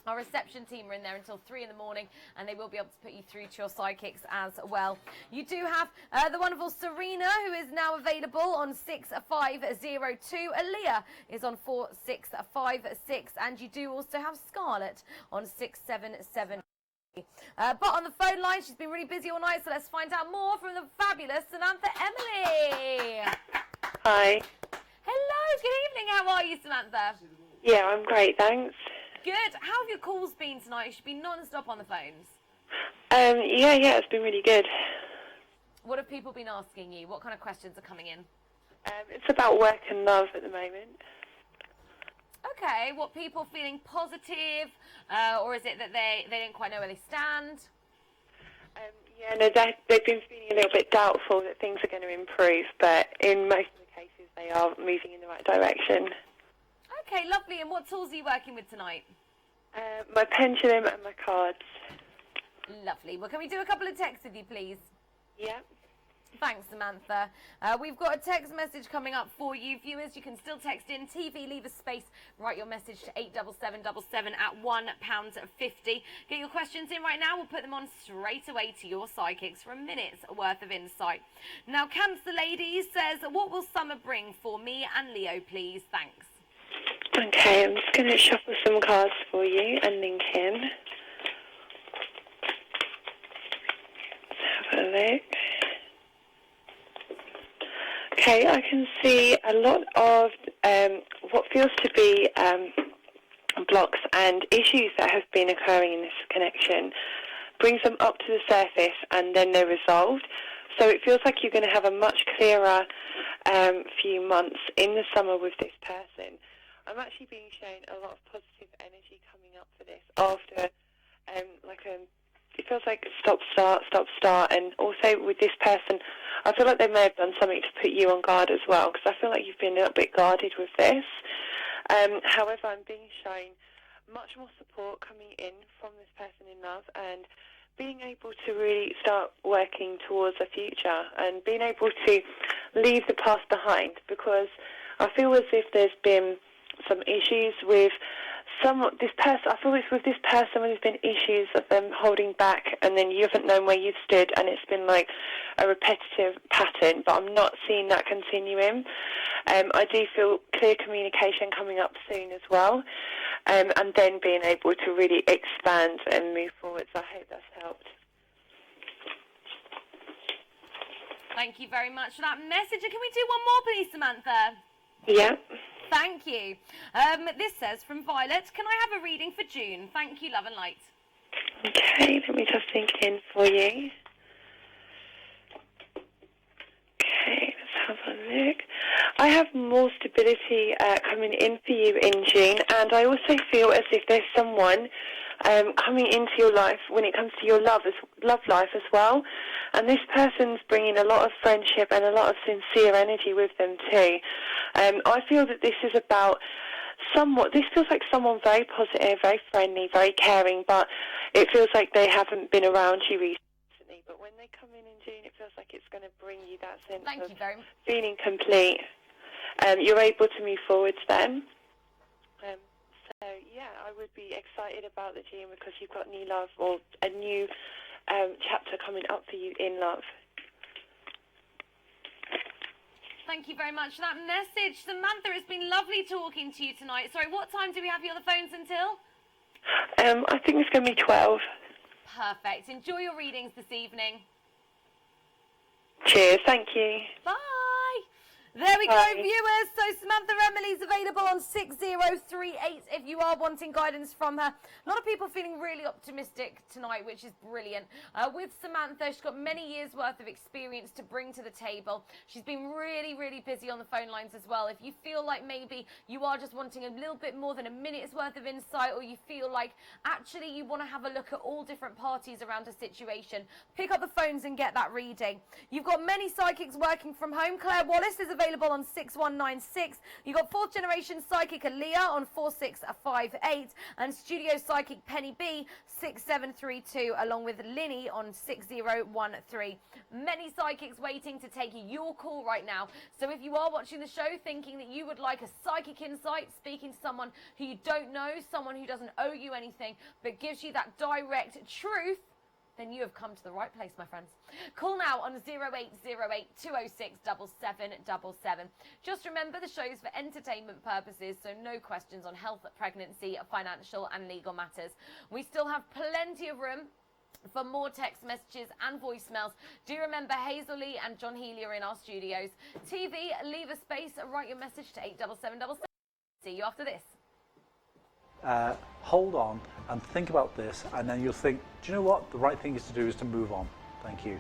Our reception team are in there until 3 in the morning, and they will be able to put you through to your psychics as well. You do have the wonderful Serena, who is now available on 6502. Aaliyah is on 4656, and you do also have Scarlett on 677. But on the phone line, she's been really busy all night, so let's find out more from the fabulous Samantha Emily. Hi. Hello, good evening. How are you, Samantha? Yeah, I'm great, thanks. Good. How have your calls been tonight? You've been non-stop on the phones. Yeah, it's been really good. What have people been asking you? What kind of questions are coming in? It's about work and love at the moment. Okay, what people feeling positive, or is it that they don't quite know where they stand? Yeah, no, they've been feeling a little bit doubtful that things are going to improve, but in most of the cases they are moving in the right direction. Okay, lovely. And what tools are you working with tonight? My pendulum and my cards. Lovely. Well, can we do a couple of texts with you, please? Yeah. Thanks, Samantha. We've got a text message coming up for you. Viewers, you can still text in TV, leave a space, write your message to 87777 at £1.50. Get your questions in right now. We'll put them on straight away to your psychics for a minute's worth of insight. Now, Cancer Lady says, what will summer bring for me and Leo, please? Thanks. Okay, I'm just going to shuffle some cards for you and link in. Let's have a look. Okay, I can see a lot of what feels to be blocks and issues that have been occurring in this connection. Brings them up to the surface and then they're resolved. So it feels like you're going to have a much clearer few months in the summer with this person. I'm actually being shown a lot of positive energy coming up for this after it feels like stop, start, and also with this person, I feel like they may have done something to put you on guard as well, because I feel like you've been a little bit guarded with this. However, I'm being shown much more support coming in from this person in love, and being able to really start working towards a future and being able to leave the past behind, because I feel as if there's been some issues with this person. I feel it's with this person where there's been issues of them holding back, and then you haven't known where you've stood, and it's been like a repetitive pattern, but I'm not seeing that continuing. I do feel clear communication coming up soon as well, and then being able to really expand and move forward. So I hope that's helped. Thank you very much for that message. And can we do one more, please, Samantha? Yeah. Thank you. This says, from Violet, can I have a reading for June? Thank you, love and light. Okay, let me just think in for you. Okay, let's have a look. I have more stability coming in for you in June, and I also feel as if there's someone coming into your life when it comes to your love life as well. And this person's bringing a lot of friendship and a lot of sincere energy with them too. I feel that this is about this feels like someone very positive, very friendly, very caring, but it feels like they haven't been around you recently. But when they they come in June, it feels like it's going to bring you that sense Thank of you very much. feeling complete. You're able to move forwards then. So, yeah, I would be excited about the June because you've got new love or a new chapter coming up for you in love. Thank you very much for that message. Samantha, it's been lovely talking to you tonight. Sorry, what time do we have you on the phones until? I think it's going to be 12. Perfect. Enjoy your readings this evening. Cheers, thank you. Bye. There we Bye. go, viewers. So Samantha Emily's available on 6038 if you are wanting guidance from her. A lot of people feeling really optimistic tonight, which is brilliant. With Samantha, she's got many years' worth of experience to bring to the table. She's been really, really busy on the phone lines as well. If you feel like maybe you are just wanting a little bit more than a minute's worth of insight, or you feel like actually you want to have a look at all different parties around a situation, pick up the phones and get that reading. You've got many psychics working from home. Claire Wallace is available on 6196. You've got 4th generation psychic Aaliyah on 4658 and studio psychic Penny B 6732 along with Linny on 6013. Many psychics waiting to take your call right now. So if you are watching the show thinking that you would like a psychic insight, speaking to someone who you don't know, someone who doesn't owe you anything but gives you that direct truth, then you have come to the right place, my friends. Call now on 0808 206 7777. Just remember the show's for entertainment purposes, so no questions on health, pregnancy, financial and legal matters. We still have plenty of room for more text messages and voicemails. Do remember Hazel Lee and John Healy are in our studios. TV, leave a space, write your message to 87777. See you after this. Hold on and think about this, and then you'll think, do you know what? The right thing is to do is to move on. Thank you.